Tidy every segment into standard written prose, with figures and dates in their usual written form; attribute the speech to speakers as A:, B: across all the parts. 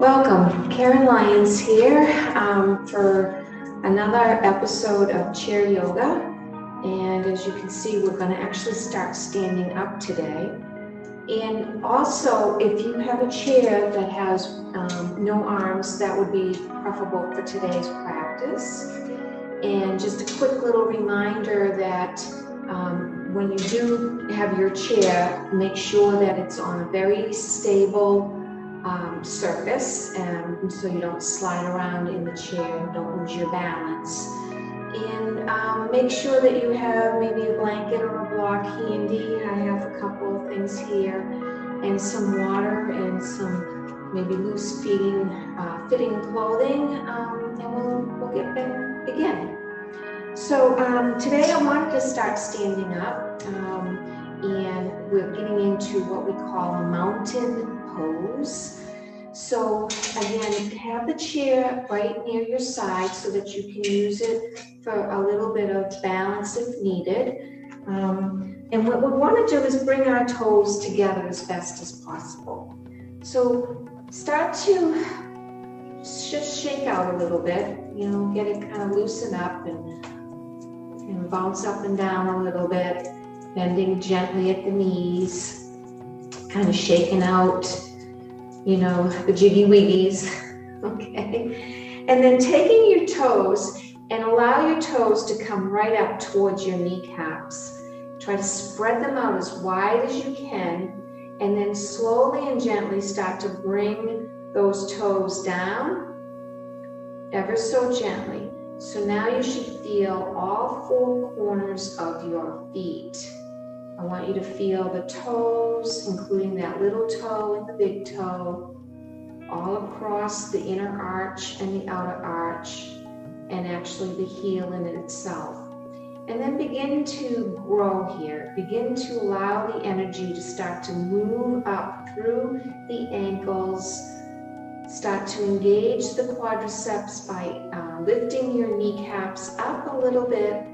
A: Welcome, Karen Lyons here for another episode of Chair Yoga. And as you can see, we're going to actually start standing up today. And also, if you have a chair that has no arms, that would be preferable for today's practice. And just a quick little reminder that when you do have your chair, make sure that it's on a very stable surface, so you don't slide around in the chair, don't lose your balance. And make sure that you have maybe a blanket or a block handy. I have a couple of things here, and some water and some maybe loose fitting clothing, and we'll begin. So today I wanted to start standing up, and we're getting into what we call a mountain pose. So again, have the chair right near your side so that you can use it for a little bit of balance if needed. And what we want to do is bring our toes together as best as possible. So start to just shake out a little bit, get it kind of loosen up and bounce up and down a little bit, bending gently at the knees, kind of shaking out, the jiggy wiggies, okay? And then taking your toes and allow your toes to come right up towards your kneecaps. Try to spread them out as wide as you can, and then slowly and gently start to bring those toes down, ever so gently. So now you should feel all four corners of your feet. I want you to feel the toes, including that little toe and the big toe, all across the inner arch and the outer arch, and actually the heel in itself. And then begin to grow here. Begin to allow the energy to start to move up through the ankles. Start to engage the quadriceps by lifting your kneecaps up a little bit,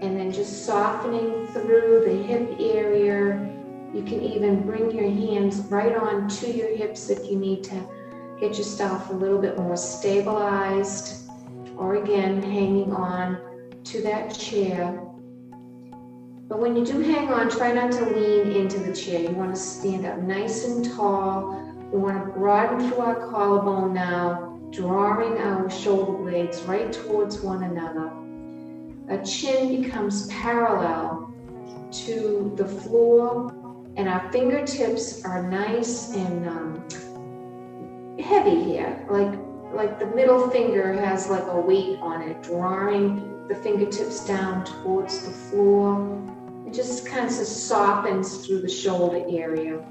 A: and then just softening through the hip area. You can even bring your hands right on to your hips if you need to get yourself a little bit more stabilized, or again, hanging on to that chair. But when you do hang on, try not to lean into the chair. You want to stand up nice and tall. We want to broaden through our collarbone now, drawing our shoulder blades right towards one another. Our chin becomes parallel to the floor, and our fingertips are nice and heavy here, like the middle finger has like a weight on it, drawing the fingertips down towards the floor. It just kind of softens through the shoulder area.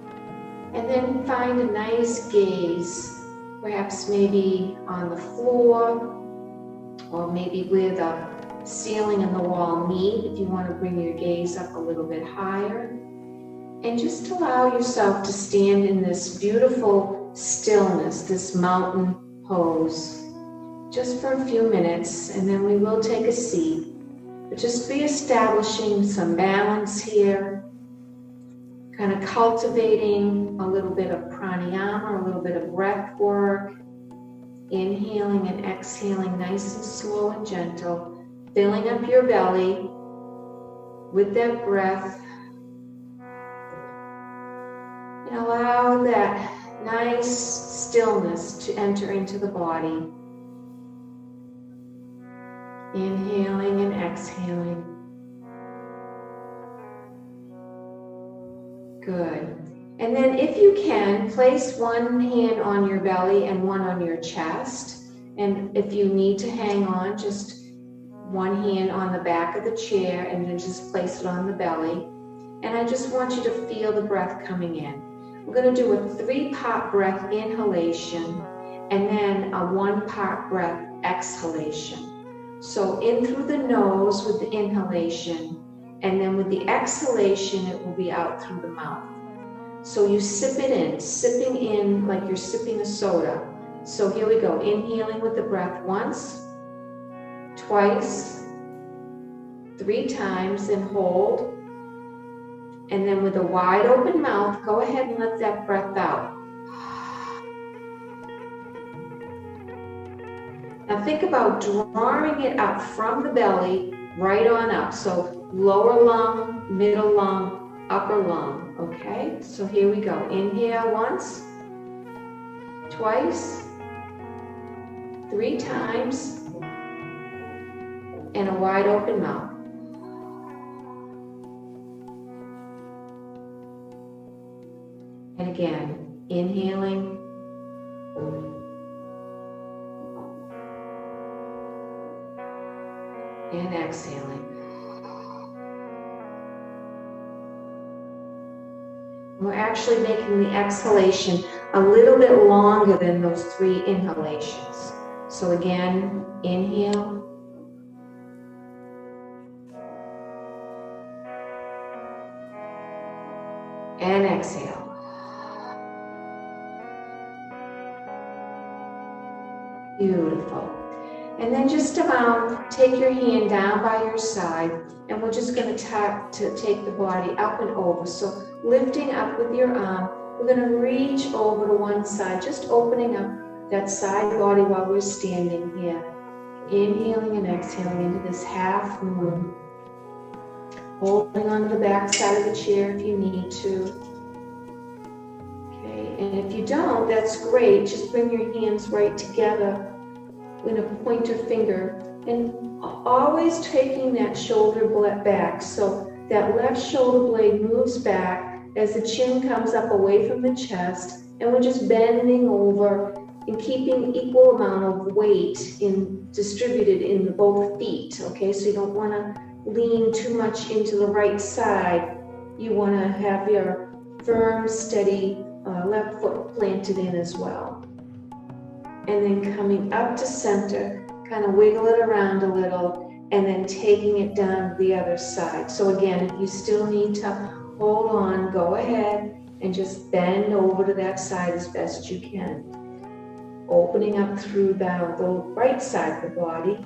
A: And then find a nice gaze, perhaps maybe on the floor, or maybe with a ceiling and the wall meet if you want to bring your gaze up a little bit higher. And just allow yourself to stand in this beautiful stillness, this mountain pose, just for a few minutes, and then we will take a seat. But just be establishing some balance here, kind of cultivating a little bit of pranayama, a little bit of breath work, inhaling and exhaling nice and slow and gentle, filling up your belly with that breath, and allow that nice stillness to enter into the body. Inhaling and exhaling. Good. And then if you can, place one hand on your belly and one on your chest. And if you need to hang on, just one hand on the back of the chair and then just place it on the belly. And I just want you to feel the breath coming in. We're going to do a 3-part breath inhalation and then a 1-part breath exhalation. So in through the nose with the inhalation, and then with the exhalation, it will be out through the mouth. So you sip it in, sipping in like you're sipping a soda. So here we go, inhaling with the breath once, twice, 3 times, and hold. And then with a wide open mouth, go ahead and let that breath out. Now think about drawing it up from the belly right on up. So lower lung, middle lung, upper lung, okay? So here we go. Inhale once, twice, 3 times, and a wide open mouth. And again, inhaling, and exhaling. We're actually making the exhalation a little bit longer than those 3 inhalations. So again, inhale. And exhale. Beautiful. And then just about take your hand down by your side, and we're just going to take the body up and over. So lifting up with your arm, we're going to reach over to one side, just opening up that side body while we're standing here. Inhaling and exhaling into this half moon. Holding onto the back side of the chair if you need to. Okay, and if you don't, that's great. Just bring your hands right together in a pointer finger, and always taking that shoulder blade back. So that left shoulder blade moves back as the chin comes up away from the chest, and we're just bending over and keeping equal amount of weight distributed in both feet. Okay, so you don't want to lean too much into the right side. You want to have your firm, steady left foot planted in as well. And then coming up to center, kind of wiggle it around a little, and then taking it down to the other side. So again, if you still need to hold on, go ahead and just bend over to that side as best you can. Opening up through the right side of the body.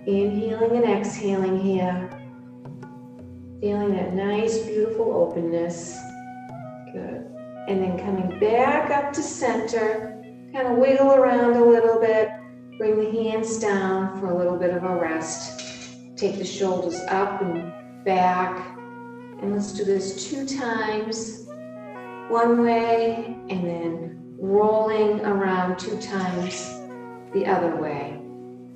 A: Inhaling and exhaling here. Feeling that nice, beautiful openness. Good. And then coming back up to center. Kind of wiggle around a little bit, bring the hands down for a little bit of a rest. Take the shoulders up and back. And let's do this 2 times, one way, and then rolling around 2 times the other way.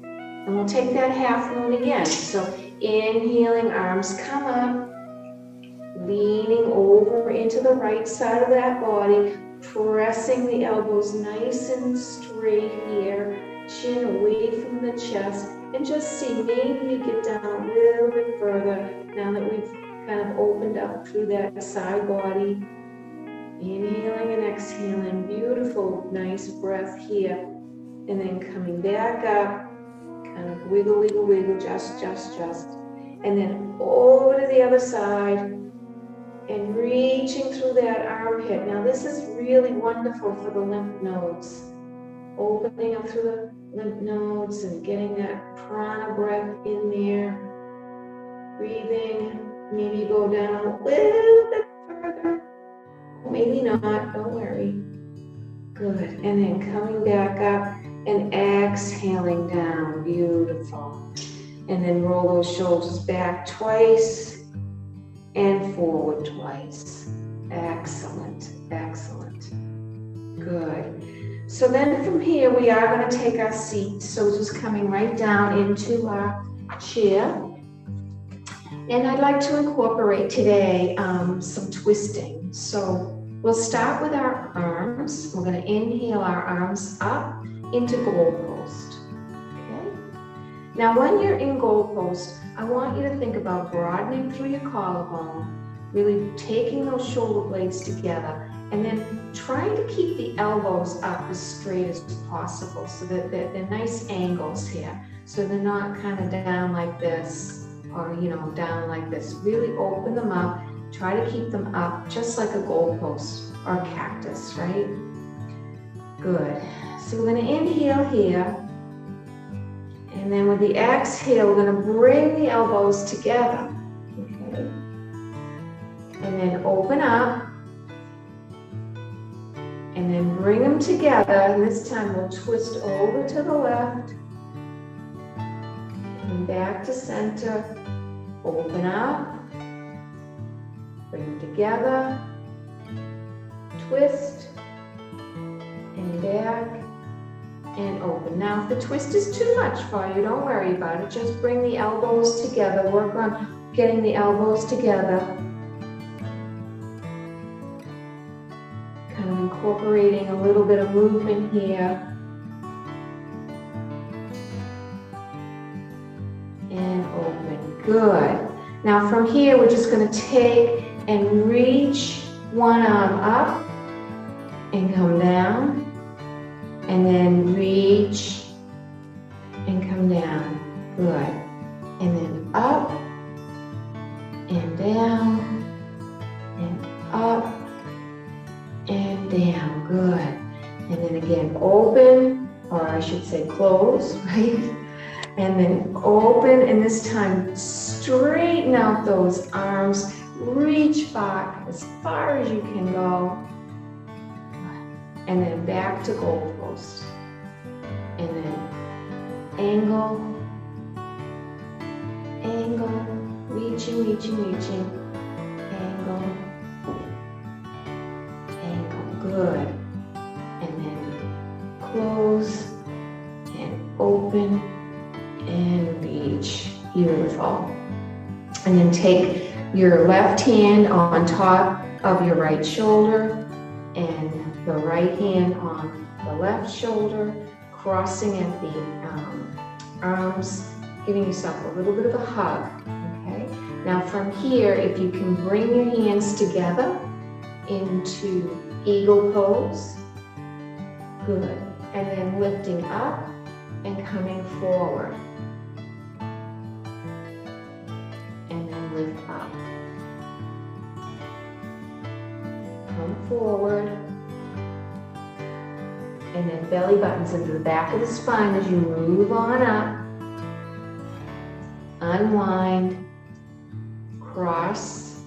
A: And we'll take that half moon again. So inhaling, arms come up, leaning over into the right side of that body, pressing the elbows nice and straight here, chin away from the chest, and just see, maybe you get down a little bit further now that we've kind of opened up through that side body. Inhaling and exhaling, beautiful, nice breath here, and then coming back up, kind of wiggle, wiggle, wiggle, just, and then over to the other side, and reaching through that armpit. Now this is really wonderful for the lymph nodes. Opening up through the lymph nodes and getting that prana breath in there. Breathing, maybe go down a little bit further. Maybe not, don't worry. Good, and then coming back up and exhaling down, beautiful. And then roll those shoulders back twice. And forward twice. Excellent, excellent. Good. So then from here, we are going to take our seat. So just coming right down into our chair. And I'd like to incorporate today some twisting. So we'll start with our arms. We're going to inhale our arms up into goalpost. Okay? Now when you're in goalpost, I want you to think about broadening through your collarbone, really taking those shoulder blades together, and then trying to keep the elbows up as straight as possible so that they're nice angles here. So they're not kind of down like this or, down like this. Really open them up. Try to keep them up just like a goalpost or a cactus, right? Good. So we're going to inhale here. And then with the exhale, we're going to bring the elbows together. Okay. And then open up. And then bring them together. And this time we'll twist over to the left back to center. Open up. Bring it together. Twist. And back. And open. Now, if the twist is too much for you, don't worry about it. Just bring the elbows together. Work on getting the elbows together. Kind of incorporating a little bit of movement here. And open. Good. Now from here, we're just going to take and reach one arm up and come down. And then reach and come down. Good. And then up and down and up and down. Good. And then again, open, or I should say close, right? And then open, and this time straighten out those arms. Reach back as far as you can go. And then back to goal post. And then angle, angle, reaching, reaching, reaching, angle, angle, good. And then close and open and reach, beautiful. And then take your left hand on top of your right shoulder and the right hand on the left shoulder, crossing at the arms, giving yourself a little bit of a hug, okay? Now from here, if you can bring your hands together into eagle pose, good. And then lifting up and coming forward. And then lift up. Come forward. And then belly buttons into the back of the spine as you move on up. Unwind, cross,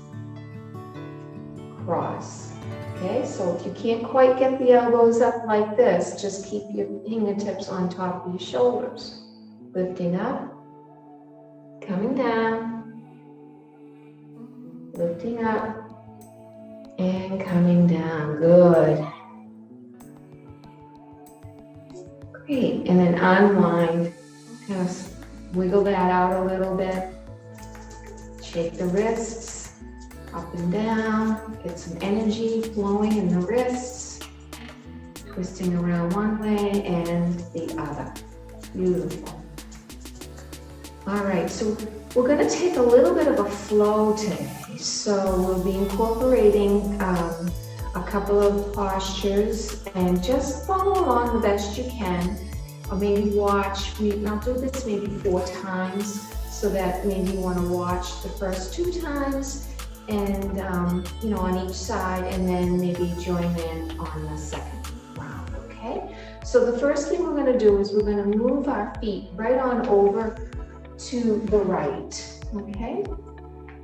A: cross. Okay, so if you can't quite get the elbows up like this, just keep your fingertips on top of your shoulders. Lifting up, coming down, lifting up, and coming down. Good. Great, and then unwind, kind of wiggle that out a little bit. Shake the wrists up and down, get some energy flowing in the wrists, twisting around one way and the other. Beautiful. All right, so we're going to take a little bit of a flow today. So we'll be incorporating a couple of postures, and just follow along the best you can, or maybe watch. I'll do this maybe 4 times, so that maybe you want to watch the first 2 times, and on each side, and then maybe join in on the second round. Okay. So the first thing we're going to do is we're going to move our feet right on over to the right. Okay.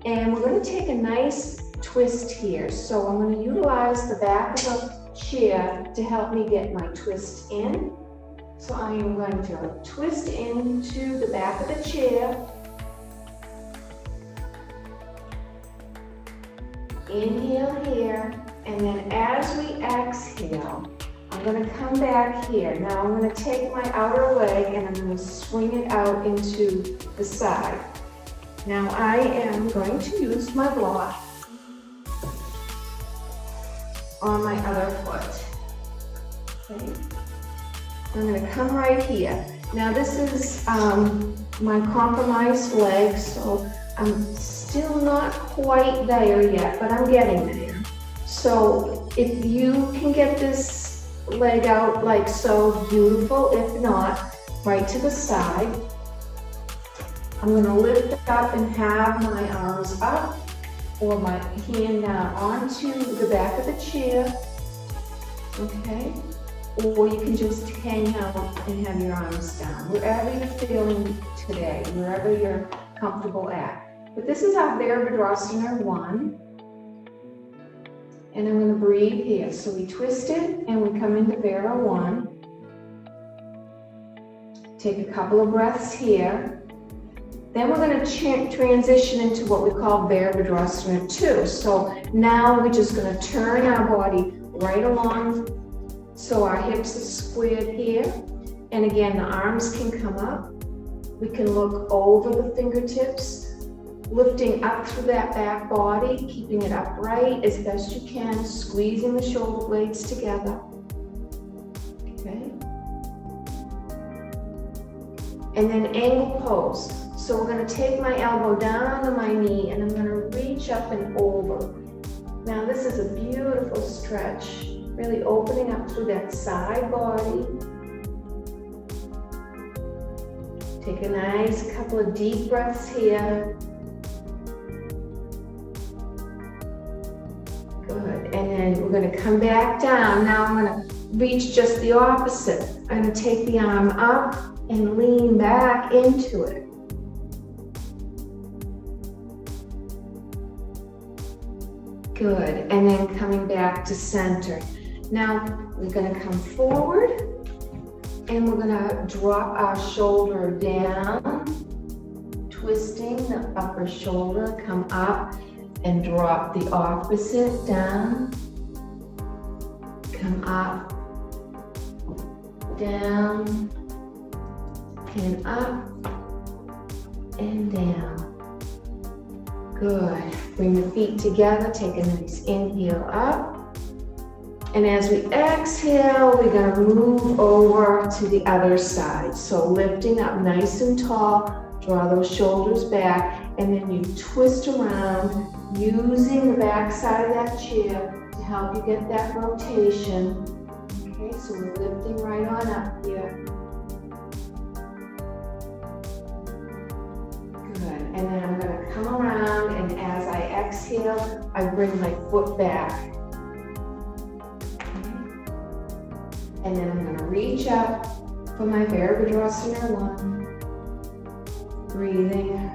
A: And we're going to take a nice twist here. So I'm going to utilize the back of the chair to help me get my twist in. So I am going to twist into the back of the chair. Inhale here, and then as we exhale, I'm going to come back here. Now I'm going to take my outer leg and I'm going to swing it out into the side. Now I am going to use my block on my other foot. Okay. I'm going to come right here. Now this is my compromised leg, so I'm still not quite there yet, but I'm getting there. So if you can get this leg out like so, beautiful. If not, right to the side. I'm going to lift up and have my arms up, or my hand down onto the back of the chair. Okay? Or you can just hang out and have your arms down, wherever you're feeling today, wherever you're comfortable at. But this is our Virabhadrasana 1. And I'm going to breathe here. So we twist it and we come into Vira 1. Take a couple of breaths here. Then we're going to transition into what we call Virabhadrasana 2. So now we're just going to turn our body right along so our hips are squared here. And again, the arms can come up. We can look over the fingertips, lifting up through that back body, keeping it upright as best you can, squeezing the shoulder blades together. Okay. And then angle pose. So we're going to take my elbow down on my knee and I'm going to reach up and over. Now this is a beautiful stretch, really opening up through that side body. Take a nice couple of deep breaths here. Good. And then we're going to come back down. Now I'm going to reach just the opposite. I'm going to take the arm up and lean back into it. Good. And then coming back to center. Now we're going to come forward and we're going to drop our shoulder down, twisting the upper shoulder, come up and drop the opposite down, come up, down, and up, and down. Good. Bring the feet together, take a nice inhale up. And as we exhale, we're going to move over to the other side. So lifting up nice and tall, draw those shoulders back, and then you twist around using the back side of that chair to help you get that rotation. Okay, so we're lifting right on up here. Good, and then I'm going to come around, and as I exhale, I bring my foot back. And then I'm going to reach up for my Virabhadrasana 1. Breathing.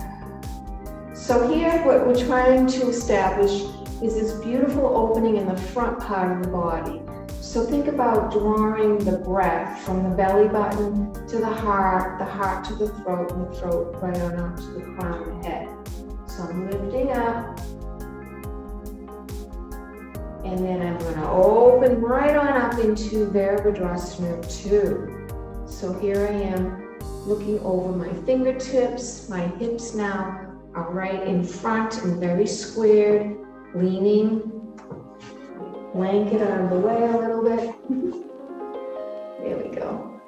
A: So here what we're trying to establish is this beautiful opening in the front part of the body. So think about drawing the breath from the belly button to the heart to the throat, and the throat right on up to the crown of the head. So I'm lifting up. And then I'm going to open right on up into Virabhadrasana 2. So here I am looking over my fingertips. My hips now are right in front and very squared, leaning. Blanket out of the way a little bit. There we go.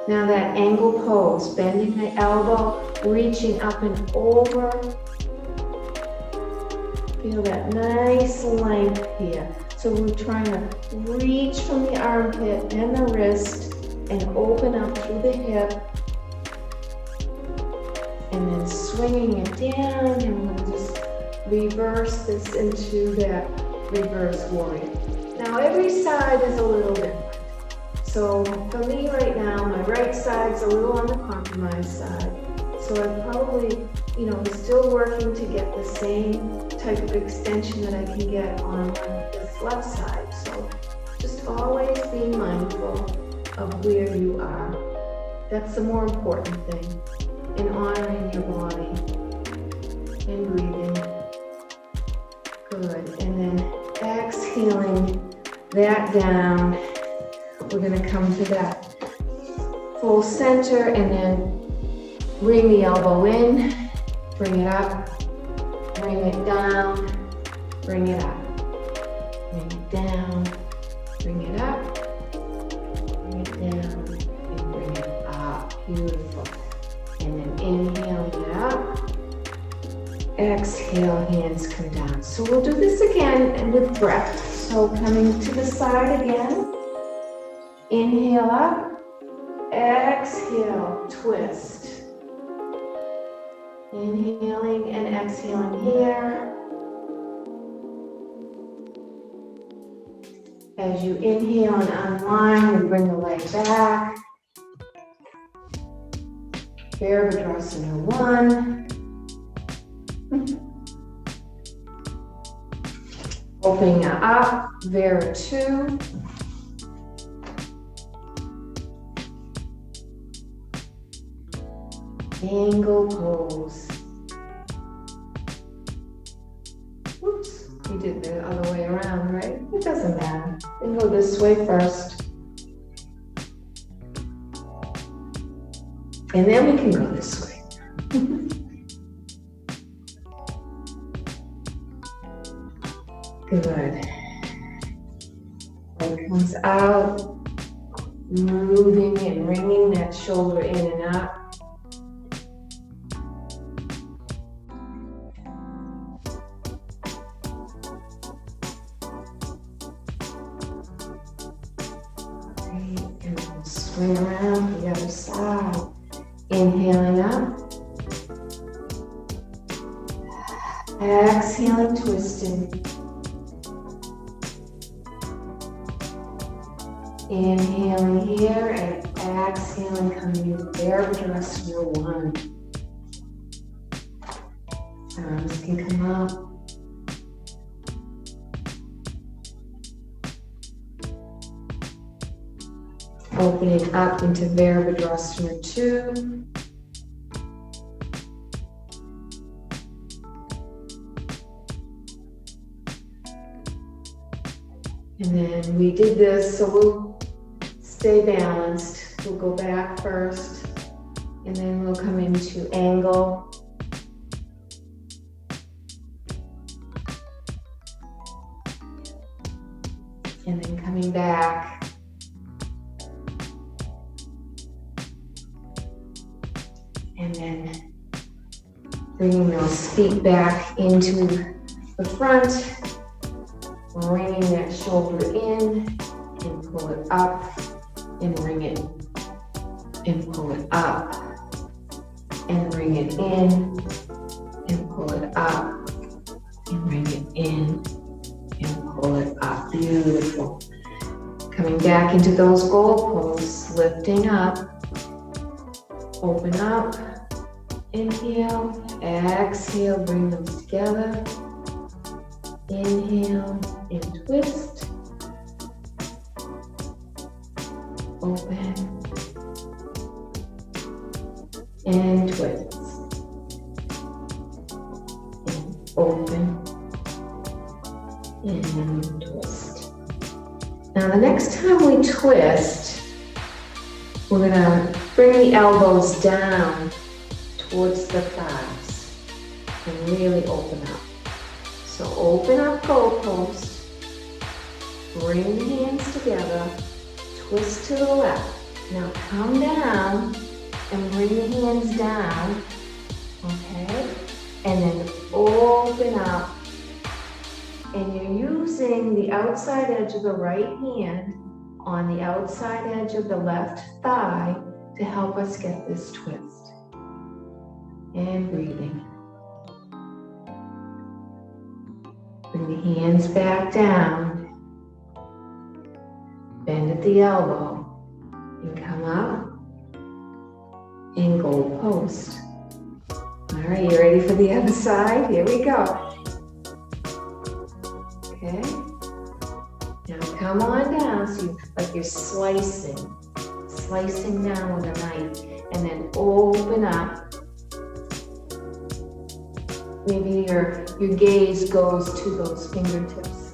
A: Now that angle pose, bending the elbow, reaching up and over. Feel that nice length here. So we're trying to reach from the armpit and the wrist and open up through the hip. And then swinging it down, and we'll just reverse this into that reverse warrior. Now every side is a little different. So for me right now, my right side's a little on the compromised side. So I'm probably, still working to get the same type of extension that I can get on this left side. So just always being mindful of where you are. That's the more important thing. And honoring your body and breathing. Good. And then exhaling that down. We're going to come to that full center and then bring the elbow in, bring it up, bring it down, bring it up, bring it down, bring it up, bring it down, and bring it up. Beautiful. And then inhaling it up, exhale, hands come down. So we'll do this again with breath. So coming to the side again, inhale up, exhale, twist. Inhaling and exhaling here. As you inhale and unwind and bring the leg back. Virabhadrasana 1. Opening up, Vira 2. Angle pose. Whoops, we did the other way around, right? It doesn't matter. We can go this way first. And then we can go this way. Good. Leg comes out, moving and wringing that shoulder in and up. Great, and we'll swing around to the other side. Inhaling up. Exhaling, twisting. Inhaling here and exhaling, coming into Virabhadrasana 1. Arms can come up. Opening up into Virabhadrasana 2. And then we did this, so we'll stay balanced. We'll go back first, and then we'll come into angle. And then coming back. And then bringing those feet back into the front. Bringing that shoulder in and pull it up and bring it and pull it up and bring it in and pull it up and bring it in and pull it up. Beautiful. Coming back into those goalposts, lifting up, open up, inhale, exhale, bring them together. Inhale and twist. Open and twist. And open and twist. Now the next time we twist, we're going to bring the elbows down towards the thighs and really open up. So open up goalpost, bring the hands together, twist to the left. Now come down and bring the hands down, okay? And then open up. And you're using the outside edge of the right hand on the outside edge of the left thigh to help us get this twist. And breathing. Bring the hands back down, bend at the elbow, and come up and goal post. All right, you ready for the other side? Here we go. Okay. Now come on down, so like you're slicing down with a knife, and then open up. Maybe your gaze goes to those fingertips,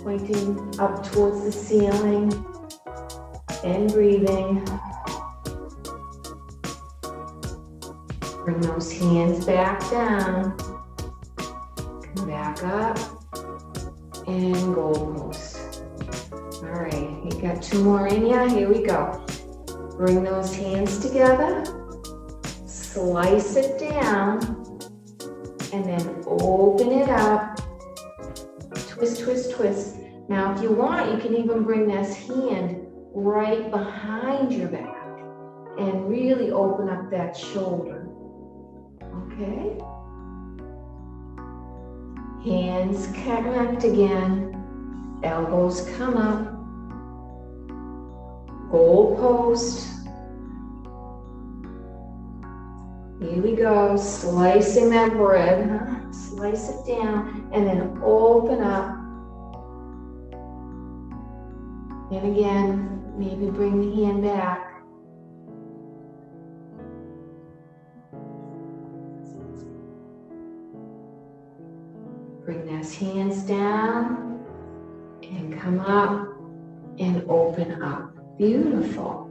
A: pointing up towards the ceiling and breathing. Bring those hands back down, come back up, and goal post. All right, you got 2 more in ya, here we go. Bring those hands together, slice it down, and then open it up, twist, twist, twist. Now, if you want, you can even bring this hand right behind your back and really open up that shoulder, okay? Hands connect again, elbows come up, goal post. Here we go, slicing that bread, huh? Slice it down, and then open up. And again, maybe bring the hand back. hands down and come up and open up. Beautiful.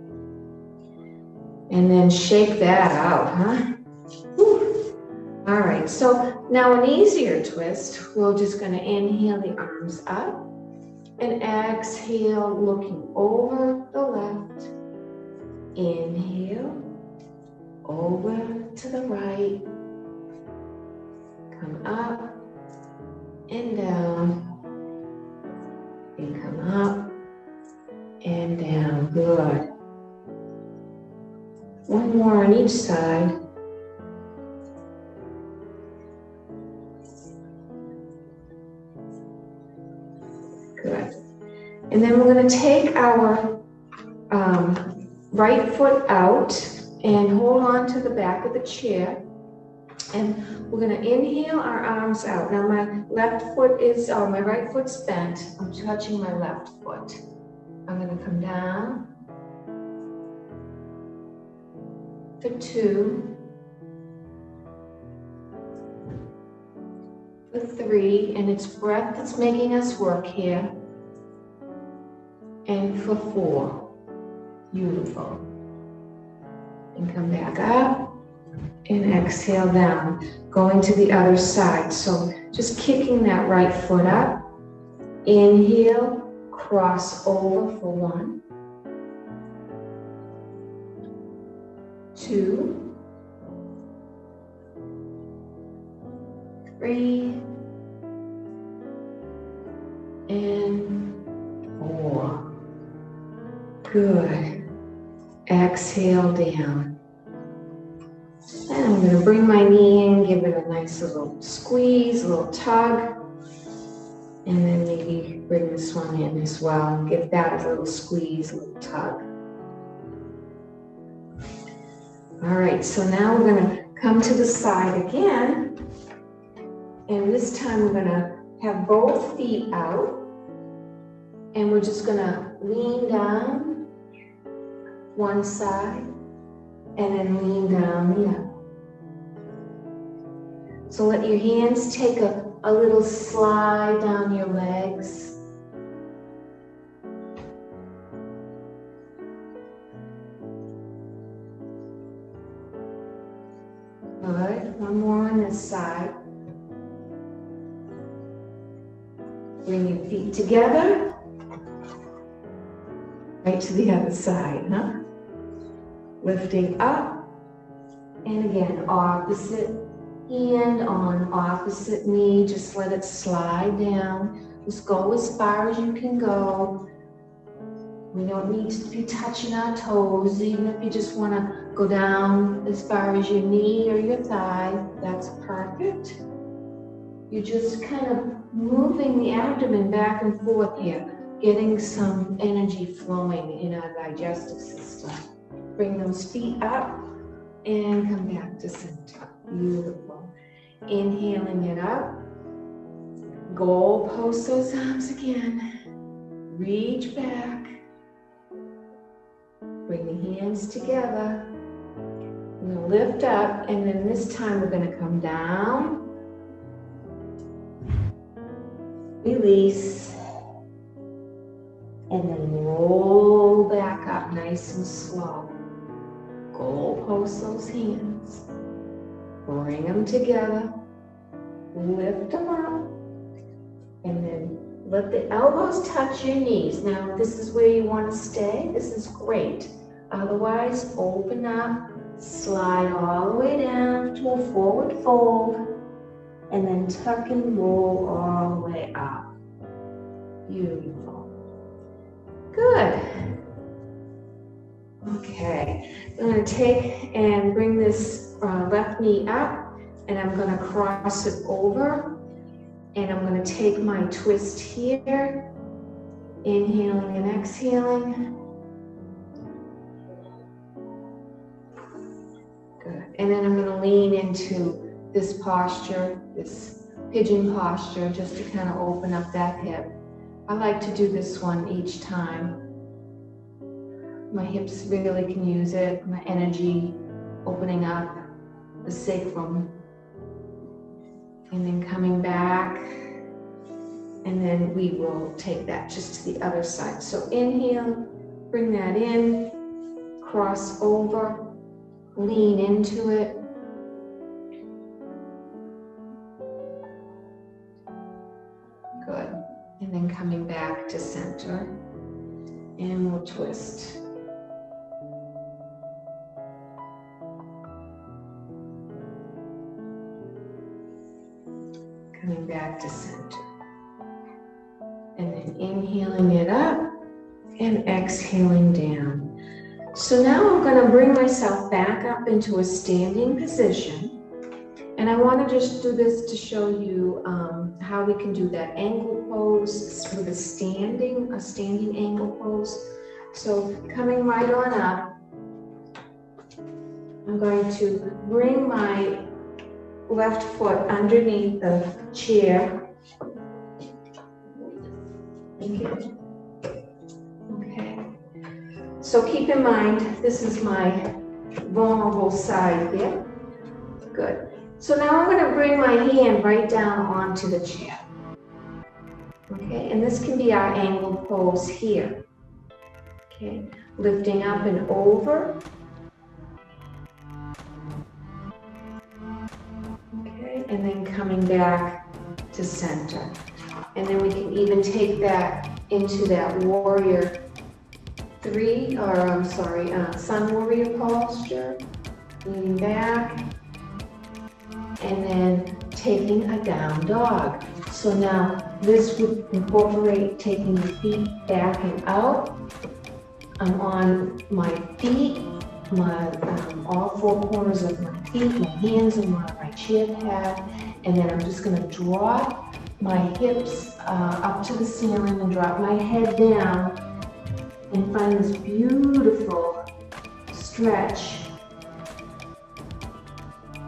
A: And then shake that out, huh? Whew. All right, so now an easier twist. We're just going to inhale the arms up and exhale, looking over the left. Inhale, over to the right. Come up and down. And come up and down. Good. One more on each side. Good. And then we're going to take our right foot out and hold on to the back of the chair. And we're going to inhale our arms out. Now my left foot is, my right foot's bent. I'm touching my left foot. I'm going to come down for 2, for 3, and it's breath that's making us work here, and for 4. Beautiful. And come back up and exhale down, going to the other side. So just kicking that right foot up. Inhale, cross over for 1, 2, 3, and 4. Good. Exhale down. And I'm going to bring my knee in, give it a nice little squeeze, a little tug. And then maybe bring this one in as well. Give that a little squeeze, a little tug. All right, so now we're going to come to the side again. And this time we're going to have both feet out. And we're just going to lean down one side and then lean down the other. So let your hands take a little slide down your legs. Good. One more on this side. Bring your feet together. Right to the other side, huh? Lifting up. And again, opposite hand on opposite knee. Just let it slide down. Just go as far as you can go. We don't need to be touching our toes. Even if you just want to go down as far as your knee or your thigh, that's perfect. You're just kind of moving the abdomen back and forth here, getting some energy flowing in our digestive system. Bring those feet up and come back to center. Beautiful. Inhaling it up. Goal post those arms again. Reach back. Bring the hands together. We're going to lift up, and then this time we're going to come down. Release. And then roll back up nice and slow. Goal post those hands. Bring them together. Lift them up. And then let the elbows touch your knees. Now, if this is where you want to stay, this is great. Otherwise, open up, slide all the way down to a forward fold, and then tuck and roll all the way up. Beautiful. Good. Okay, I'm going to take and bring this left knee up, and I'm going to cross it over, and I'm going to take my twist here, inhaling and exhaling. Good. And then I'm going to lean into this posture, this pigeon posture, just to kind of open up that hip. I like to do this one each time. My hips really can use it, my energy opening up the sacrum. And then coming back And then we will take that just to the other side. So inhale, bring that in, cross over, lean into it. Good. And then coming back to center. And we'll twist. Coming back to center. And then inhaling it up and exhaling down. So now I'm going to bring myself back up into a standing position. And I want to just do this to show you how we can do that angle pose with a standing angle pose. So coming right on up, I'm going to bring my left foot underneath the chair. Okay. So keep in mind, this is my vulnerable side here. Good. So now I'm going to bring my hand right down onto the chair. Okay, and this can be our angle pose here. Okay, lifting up and over. Okay, and then coming back to center. And then we can even take that into that warrior sun warrior posture. Leaning back. And then taking a down dog. So now this would incorporate taking the feet back and out. I'm on my feet, all four corners of my feet, my hands are on my chair pad, and then I'm just going to drop my hips up to the ceiling and drop my head down and find this beautiful stretch.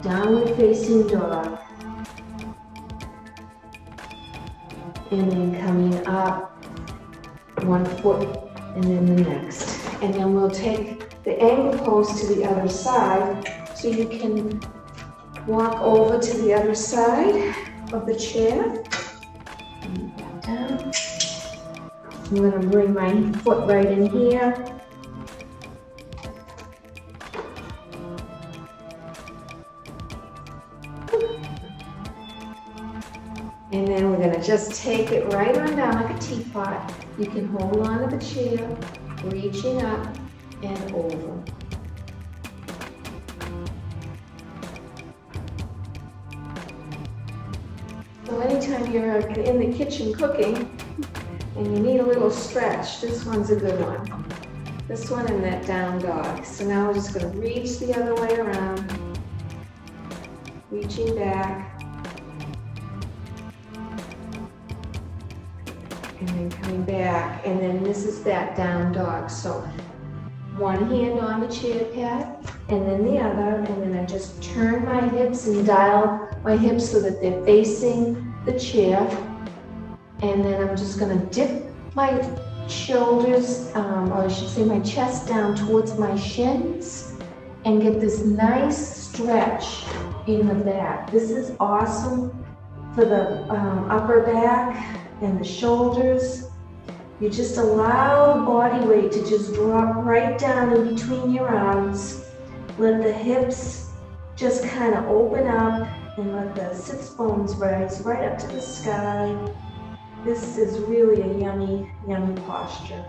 A: Downward facing dog. And then coming up, one foot and then the next. And then we'll take the angle pose to the other side. So you can walk over to the other side of the chair. And back down. I'm going to bring my foot right in here. And then we're going to just take it right on down like a teapot. You can hold on to the chair, reaching up and over. So anytime you're in the kitchen cooking and you need a little stretch, this one's a good one. This one and that down dog. So now we're just going to reach the other way around, reaching back. And then coming back, and then this is that down dog. So one hand on the chair pad, and then the other, and then I just turn my hips and dial my hips so that they're facing the chair. And then I'm just gonna dip my shoulders, or I should say my chest down towards my shins, and get this nice stretch in the back. This is awesome for the upper back and the shoulders. You just allow the body weight to just drop right down in between your arms. Let the hips just kind of open up and let the sits bones rise right up to the sky. This is really a yummy, yummy posture.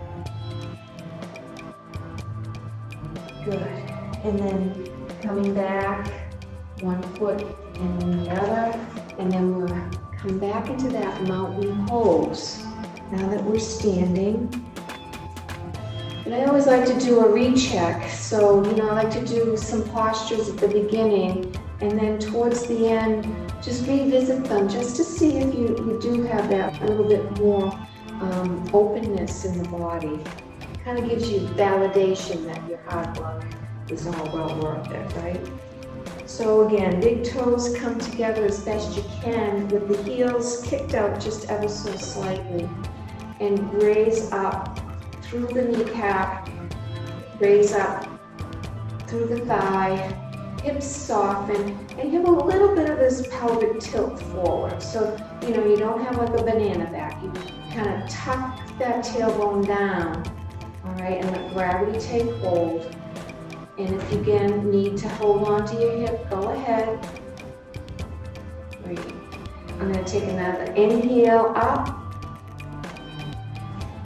A: Good. And then coming back, one foot and then the other, and then we'll come back into that mountain pose. Now that we're standing. And I always like to do a recheck. So, I like to do some postures at the beginning, and then towards the end, just revisit them just to see if you do have that little bit more openness in the body. It kind of gives you validation that your hard work is all well worth it, right? So again, big toes come together as best you can with the heels kicked out just ever so slightly, and raise up through the kneecap, raise up through the thigh, hips soften, and you have a little bit of this pelvic tilt forward. So, you don't have like a banana back. You kind of tuck that tailbone down, all right, and let gravity take hold. And if you again need to hold on to your hip, go ahead. Great. I'm going to take another inhale up.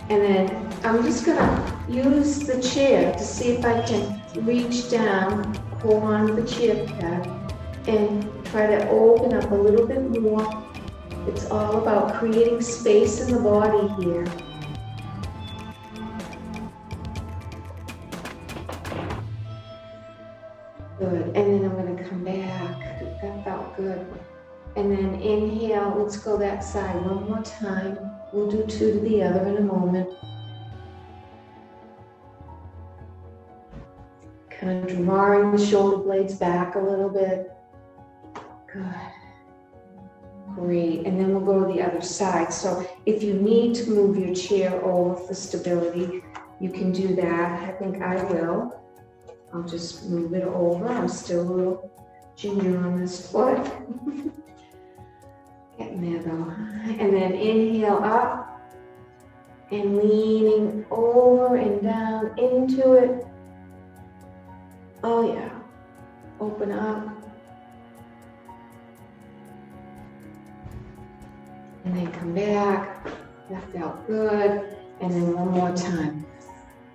A: And then I'm just going to use the chair to see if I can reach down, hold on to the chair pad, and try to open up a little bit more. It's all about creating space in the body here. Good, and then I'm going to come back. That felt good. And then inhale, let's go that side one more time. We'll do two to the other in a moment. Kind of drawing the shoulder blades back a little bit. Good. Great, and then we'll go to the other side. So if you need to move your chair over for stability, you can do that. I think I will. I'll just move it over. I'm still a little junior on this foot. Getting there though. And then inhale up and leaning over and down into it. Oh yeah. Open up. And then come back. That felt good. And then one more time.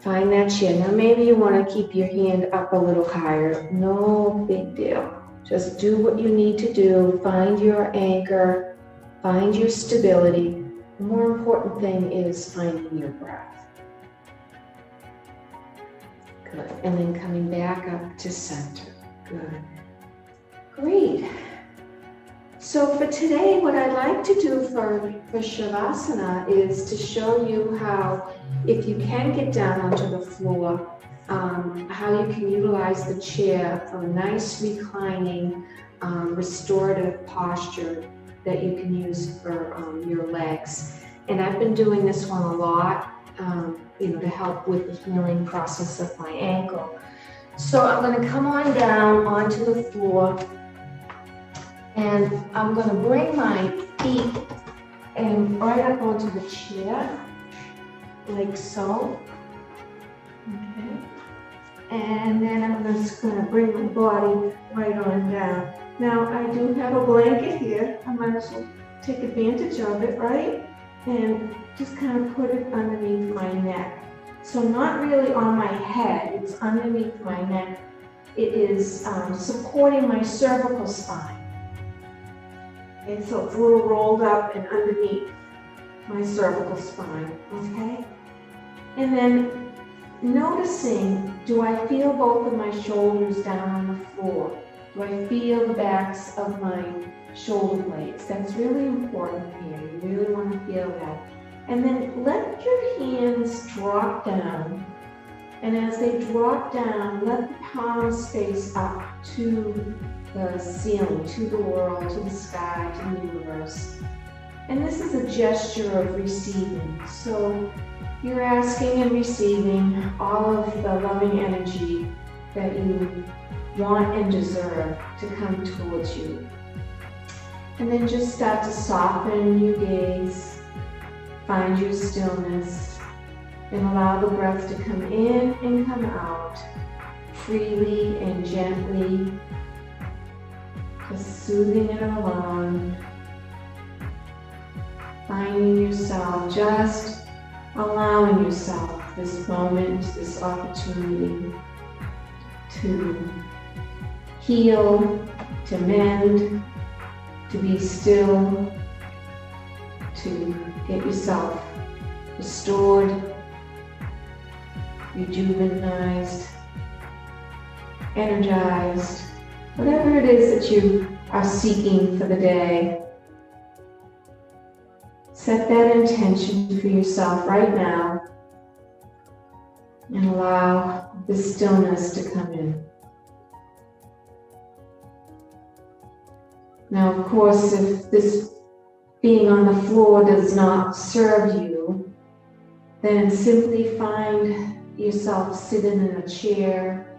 A: Find that chair. Now maybe you want to keep your hand up a little higher. No big deal. Just do what you need to do. Find your anchor. Find your stability. The more important thing is finding your breath. Good. And then coming back up to center. Good. Great. So for today, what I'd like to do for Shavasana is to show you how, if you can get down onto the floor, how you can utilize the chair for a nice reclining, restorative posture that you can use for your legs. And I've been doing this one a lot, to help with the healing process of my ankle. So I'm going to come on down onto the floor. And I'm going to bring my feet and right up onto the chair, like so. Okay. And then I'm just going to bring my body right on down. Now I do have a blanket here. I might as well take advantage of it, right? And just kind of put it underneath my neck. So not really on my head, it's underneath my neck. It is supporting my cervical spine. Okay, so it's a little rolled up and underneath my cervical spine, okay? And then noticing, do I feel both of my shoulders down on the floor? Do I feel the backs of my shoulder blades? That's really important here. You really want to feel that. And then let your hands drop down. And as they drop down, let the palms face up to the ceiling, to the world, to the sky, to the universe. And this is a gesture of receiving. So you're asking and receiving all of the loving energy that you want and deserve to come towards you. And then just start to soften your gaze, find your stillness, and allow the breath to come in and come out freely and gently. Just soothing it along, finding yourself, just allowing yourself this moment, this opportunity to heal, to mend, to be still, to get yourself restored, rejuvenized, energized. Whatever it is that you are seeking for the day, set that intention for yourself right now and allow the stillness to come in. Now, of course, if this being on the floor does not serve you, then simply find yourself sitting in a chair,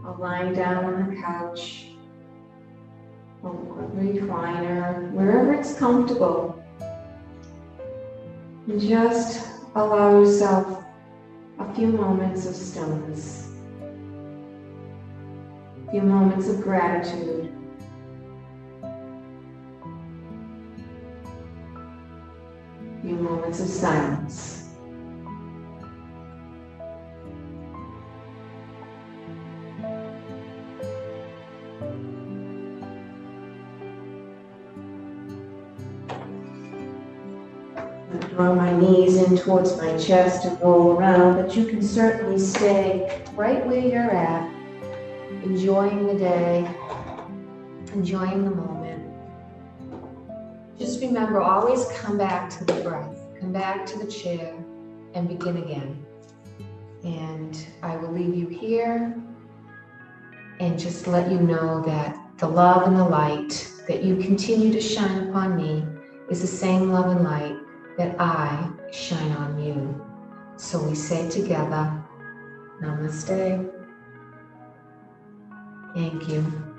A: or lying down on the couch, or recliner, wherever it's comfortable. And just allow yourself a few moments of stillness, a few moments of gratitude. A few moments of silence. Draw my knees in towards my chest and roll around, but you can certainly stay right where you're at, enjoying the day, enjoying the moment. Just remember, always come back to the breath, come back to the chair, and begin again. And I will leave you here and just let you know that the love and the light that you continue to shine upon me is the same love and light that I shine on you. So we say together, Namaste. Thank you.